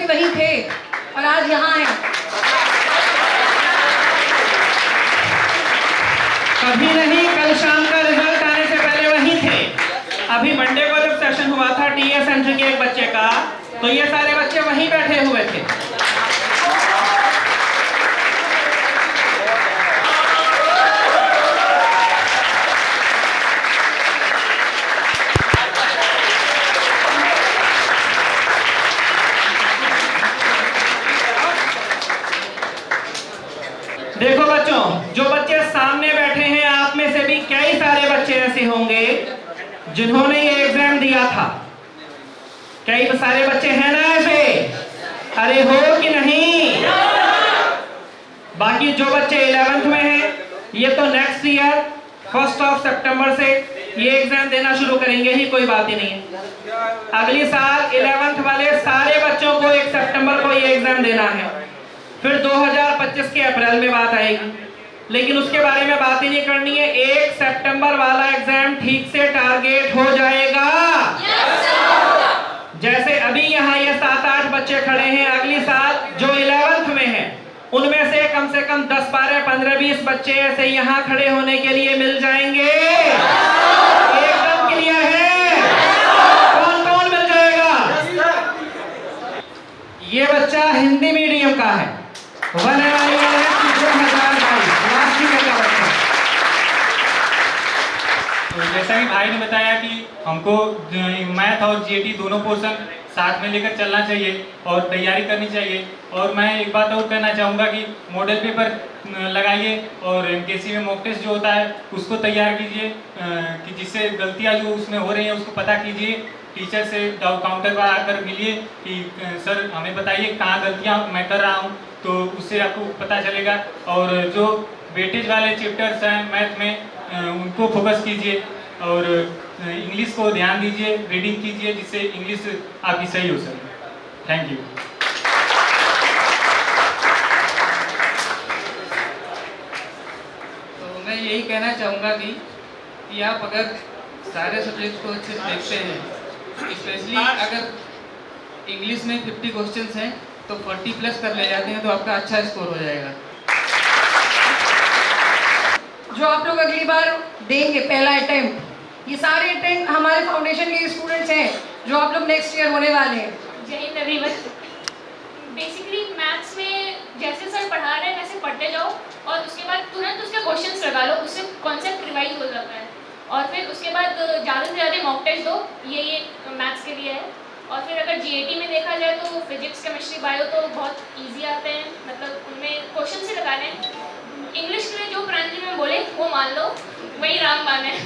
भी वही थे और आज यहाँ हैं। कभी नहीं, कल शाम का रिजल्ट आने से पहले वही थे। अभी मंडे को जब सेशन हुआ था टीएस एंट्री के एक बच्चे का, तो ये सारे बच्चे वहीं बैठे हुए थे। देखो बच्चों, जो बच्चे सामने बैठे हैं आप में से भी कई सारे बच्चे ऐसे होंगे जिन्होंने ये एग्जाम दिया था। कई सारे बच्चे हैं ना ऐसे? अरे हो कि नहीं? बाकी जो बच्चे 11th में हैं, ये तो नेक्स्ट ईयर 1 सितंबर से ये एग्जाम देना शुरू करेंगे ही, कोई बात ही नहीं है। अगली साल 11th वाले सारे बच्चों को 1 सितंबर को ये एग्जाम देना है। फिर 2025 के अप्रैल में बात आएगी, लेकिन उसके बारे में बात ही नहीं करनी है। 1 सितंबर वाला एग्जाम ठीक से टारगेट हो जाएगा। जैसे अभी यहाँ ये 7-8 बच्चे खड़े हैं, अगली साल जो 11th में हैं उनमें से कम 10, 12, 15, 20 बच्चे ऐसे यहाँ खड़े होने के लिए मिल जाएंगे। एकदम क्लियर है? कौन कौन मिल जाएगा? ये बच्चा हिंदी मीडियम का है, 2022। तो जैसा कि भाई ने बताया कि हमको मैथ और जीएटी दोनों पोर्शन साथ में लेकर चलना चाहिए और तैयारी करनी चाहिए। और मैं एक बात और कहना चाहूँगा कि मॉडल पेपर लगाइए और एमकेसी में मॉक टेस्ट जो होता है उसको तैयार कीजिए, कि जिससे गलतियाँ जो उसमें हो रही हैं उसको पता कीजिए। टीचर से काउंटर पर आकर मिलिए कि सर हमें बताइए कहाँ गलतियाँ मैं कर रहा हूँ, तो उससे आपको पता चलेगा। और जो वेटेज वाले चैप्टर्स हैं मैथ में उनको फोकस कीजिए और इंग्लिश को ध्यान दीजिए, रीडिंग कीजिए, जिससे इंग्लिश आपकी सही हो सके। Thank you. तो मैं यही कहना चाहूँगा कि आप अगर सारे सब्जेक्ट को अच्छे से देखते हैं, स्पेशली अगर इंग्लिश में 50 क्वेश्चंस हैं तो 40 प्लस कर ले जाते हैं तो आपका अच्छा स्कोर हो जाएगा। जो आप लोग अगली बार देंगे पहला अटेम्प्ट, ये सारे अटेम्प्ट हमारे फाउंडेशन के स्टूडेंट्स हैं जो आप लोग नेक्स्ट ईयर होने वाले हैं। जय हिंद एवरीवन। बेसिकली मैथ्स में जैसे सर पढ़ा रहे हैं वैसे पढ़ते जाओ और उसके बाद तुरंत उसके क्वेश्चंस लगा लो, उससे कॉन्सेप्ट रिवाइज हो जाता है। और फिर उसके बाद ज़्यादा से ज़्यादा मॉक टेस्ट दो, ये मैथ्स के लिए है। और फिर अगर जीएटी में देखा जाए तो फिजिक्स, केमिस्ट्री, बायो तो बहुत इजी आते हैं, मतलब उनमें क्वेश्चन ही लगाने हैं। इंग्लिश के लिए जो प्रांजलि में बोले वो मान लो, वही रामबाण है।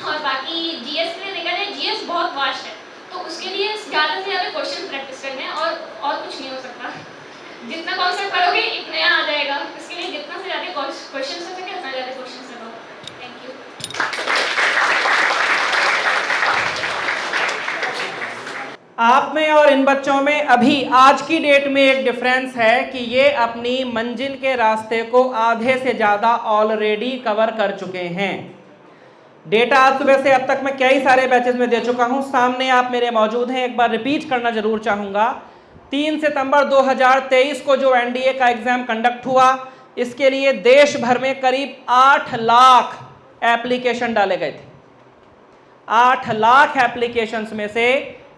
और बाकी जीएस के लिए देखा जाए, जीएस बहुत वास्ट है, तो उसके लिए ज़्यादा से ज़्यादा क्वेश्चन प्रैक्टिस करने हैं और कुछ नहीं हो सकता। जितना कॉन्सेप्ट पढ़ोगे इतना आ जाएगा। इसके लिए जितना से ज़्यादा क्वेश्चन हो सके उतना ज़्यादा क्वेश्चन लगाओ। Thank you. आप में और इन बच्चों में अभी आज की डेट में एक डिफरेंस है कि ये अपनी मंजिल के रास्ते को आधे से ज़्यादा ऑलरेडी कवर कर चुके हैं। डेटा आज सुबह से अब तक मैं कई सारे बैचेस में दे चुका हूं, सामने आप मेरे मौजूद हैं। एक बार रिपीट करना जरूर चाहूँगा। 3 सितंबर 2023 को जो एनडीए का एग्ज़ाम कंडक्ट हुआ, इसके लिए देश भर में करीब 8 लाख एप्लीकेशन डाले गए थे। 8 लाख एप्लीकेशंस में से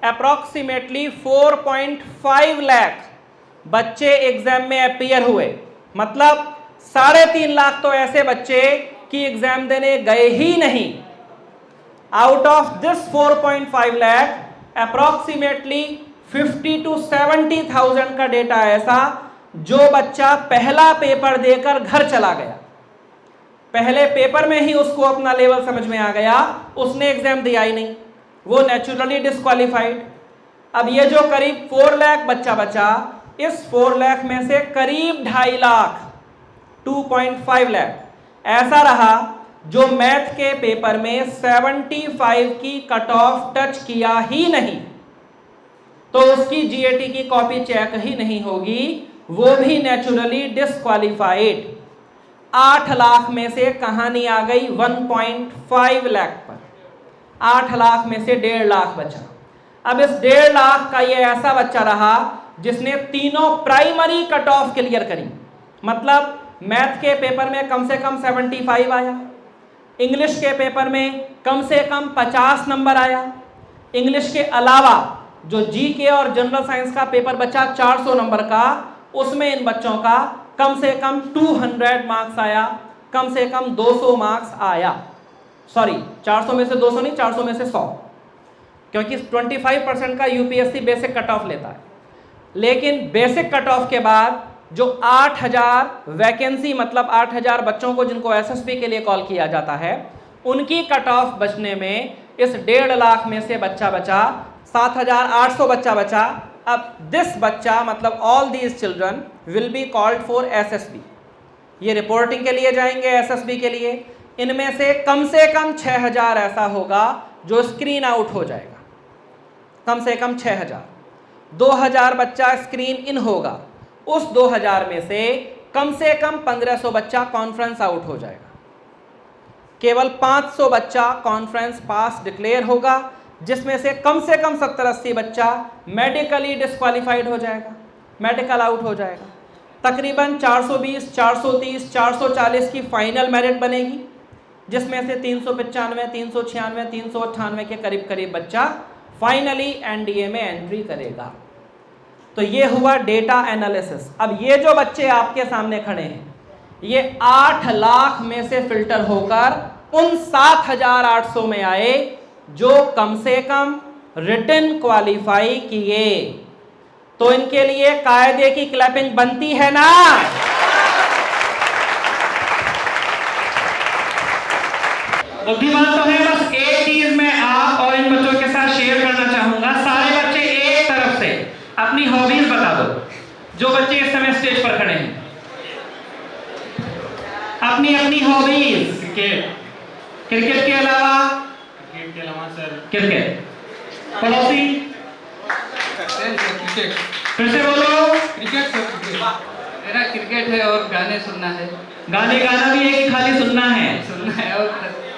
अप्रॉक्सीमेटली 4.5 लाख बच्चे एग्जाम में अपीयर हुए, मतलब 3.5 लाख तो ऐसे बच्चे कि एग्जाम देने गए ही नहीं। Out of this 4.5 lakh approximately 50 to 70,000 का डेटा ऐसा जो बच्चा पहला पेपर देकर घर चला गया, पहले पेपर में ही उसको अपना लेवल समझ में आ गया, उसने एग्जाम दिया ही नहीं, वो नेचुरली डिस्क्वालीफाइड। अब ये जो करीब 4 लाख बच्चा बचा, इस 4 लाख में से करीब 2.5 लाख 2.5 लाख ऐसा रहा जो मैथ के पेपर में 75 की कट ऑफ टच किया ही नहीं, तो उसकी जीएटी की कॉपी चेक ही नहीं होगी, वो भी नेचुरली डिस्क्वालीफाइड। 8 लाख में से कहानी आ गई 1.5 लाख पर। 8 लाख में से 1.5 लाख बचा। अब इस 1.5 लाख का ये ऐसा बच्चा रहा जिसने तीनों प्राइमरी कट ऑफ क्लियर करी, मतलब मैथ के पेपर में कम से कम 75 आया, इंग्लिश के पेपर में कम से कम 50 नंबर आया, इंग्लिश के अलावा जो जीके और जनरल साइंस का पेपर बचा 400 नंबर का, उसमें इन बच्चों का कम से कम 200 मार्क्स आया, कम से कम 200 मार्क्स आया। सॉरी, 400 में से 200 नहीं, 400 में से 100, क्योंकि 25% का यूपीएससी बेसिक कट ऑफ लेता है। लेकिन बेसिक कट ऑफ के बाद जो 8000 वैकेंसी, मतलब 8000 बच्चों को जिनको एसएसबी के लिए कॉल किया जाता है, उनकी कट ऑफ बचने में इस 1.5 लाख में से बच्चा बचा 7800 बच्चा बचा। अब दिस बच्चा, मतलब all these children will be called for SSB. ये रिपोर्टिंग के लिए जाएंगे एसएसबी के लिए। इनमें से कम 6000 ऐसा होगा जो स्क्रीन आउट हो जाएगा, कम से कम 6000। 2000 बच्चा स्क्रीन इन होगा, उस 2000 में से कम 1500 बच्चा कॉन्फ्रेंस आउट हो जाएगा। केवल 500 बच्चा कॉन्फ्रेंस पास डिक्लेयर होगा, जिसमें से कम 70-80 बच्चा मेडिकली डिस्क्वालीफाइड हो जाएगा, मेडिकल आउट हो जाएगा। तकरीबन 420, 430, 440 की फाइनल मेरिट बनेगी, जिसमें से 395, 396, 398 के करीब करीब बच्चा फाइनली एनडीए में एंट्री करेगा। तो ये हुआ डेटा एनालिसिस। अब ये जो बच्चे आपके सामने खड़े हैं, ये 8 लाख में से फिल्टर होकर उन 7800 में आए जो कम से कम रिटन क्वालिफाई किए। तो इनके लिए कायदे की क्लैपिंग बनती है ना? बुद्धिमान तो है, बस एक चीज मैं आप और इन बच्चों के साथ शेयर करना चाहूंगा। सारे बच्चे एक तरफ से अपनी हॉबीज बता दो। जो बच्चे इस समय स्टेज पर खड़े हैं, अपनी अपनी हॉबीज। क्रिकेट के अलावा सर क्रिकेट। पड़ोसी क्रिकेट। फिर से बोलो। Cricket sir, cricket. मेरा क्रिकेट है और गाने सुनना है। गाने गाना भी है कि खाली सुनना है? सुनना है, और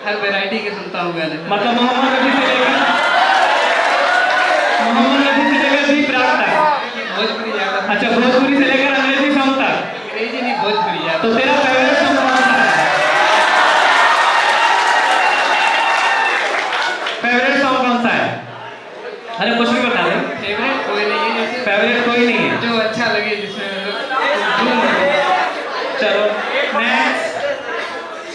हर वैरायटी के सुनता हूँ गाने। मतलब मोहम्मद रफी से लेकर भी प्राप्त तक। भोजपुरी ज्यादा। अच्छा, भोजपुरी से लेकर अंग्रेजी सॉन्ग तक। अंग्रेजी नहीं, भोजपुरी ज्यादा। तो तेरा फेवरेट सॉन्ग कौन सा है? फेवरेट सॉन्ग कौन सा है? अरे कुछ भी बता दे। फेवरेट कोई नहीं है, जैसे फेवरेट कोई नहीं है, जो अच्छा लगे, जिसमें चलो नेक्स्ट।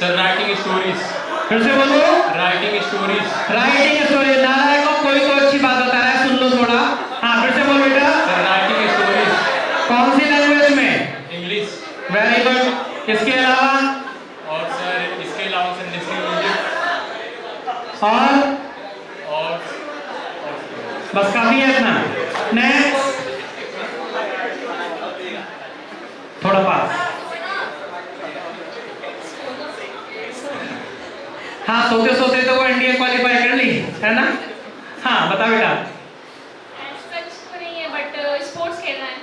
Sir writing stories. फिर से बोलो। Writing stories. Writing story. Narayan को कोई तो अच्छी बात बता रहा है, सुन लो थोड़ा। हाँ, फिर से बोल बेटा। Sir writing stories. कौन सी लैंग्वेज में? इंग्लिश। Very good. इसके अलावा? और सर इसके अलावा सर नेशनल म्यूजिक। और बस काफी है इतना। नेक्स्ट। थोड़ा पास। हाँ, सोते सोते तो वो एनडीए क्वालिफाई कर ली है ना? हाँ, बता बेटा। सच तो नहीं है, बट स्पोर्ट्स खेलना है।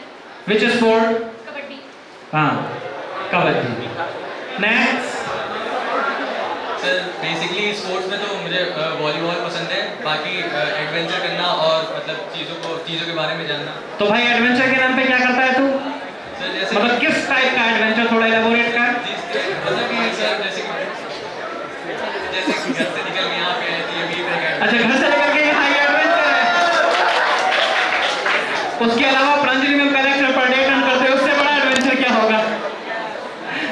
Which sport? कबड्डी। हाँ, kabaddi. Next. Sir basically sports में तो मुझे वॉलीबॉल पसंद है, बाकी एडवेंचर करना और मतलब चीज़ों के बारे में जानना। तो भाई एडवेंचर के नाम पे क्या करता है तू? सर जैसे मतलब किस टाइप का एडवेंचर, थोड़ा इलेबोरेट कर। मतलब कि सर जैसे कि घर से निकल के यहाँ पे आए थे, अभी अच्छा, घर से निकल के यहाँ ये एडवेंचर है। उसके अलावा प्रांजलि में कैरेक्टर पर डे टर्न करते हैं, उससे बड़ा एडवेंचर क्या होगा?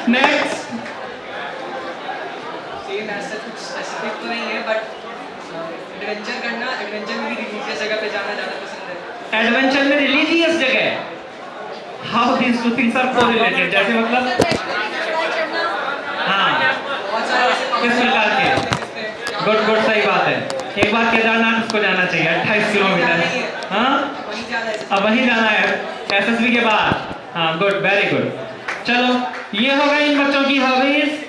नेक्स्ट। सेम ऐसा कुछ स्पेसिफिक तो नहीं है, बट एडवेंचर करना, एडवेंचर में भी रिलीजियस जगह पे जाना ज़्यादा पसंद है। एडवेंचर में रिलीजियस जगह? How these two things are correlated? जैसे मतलब हाँ, बहुत सारे ऐसे किस प्रकार के? गुड गुड, सही बात है। एक बार केदारनाथ उसको जाना चाहिए, 28 किलोमीटर। हाँ, वहीं जाना है। अब वहीं जाना है एसएसबी के बाद। हाँ, गुड, वेरी गुड। चलो, ये हो गई इन बच्चों की हॉबीज।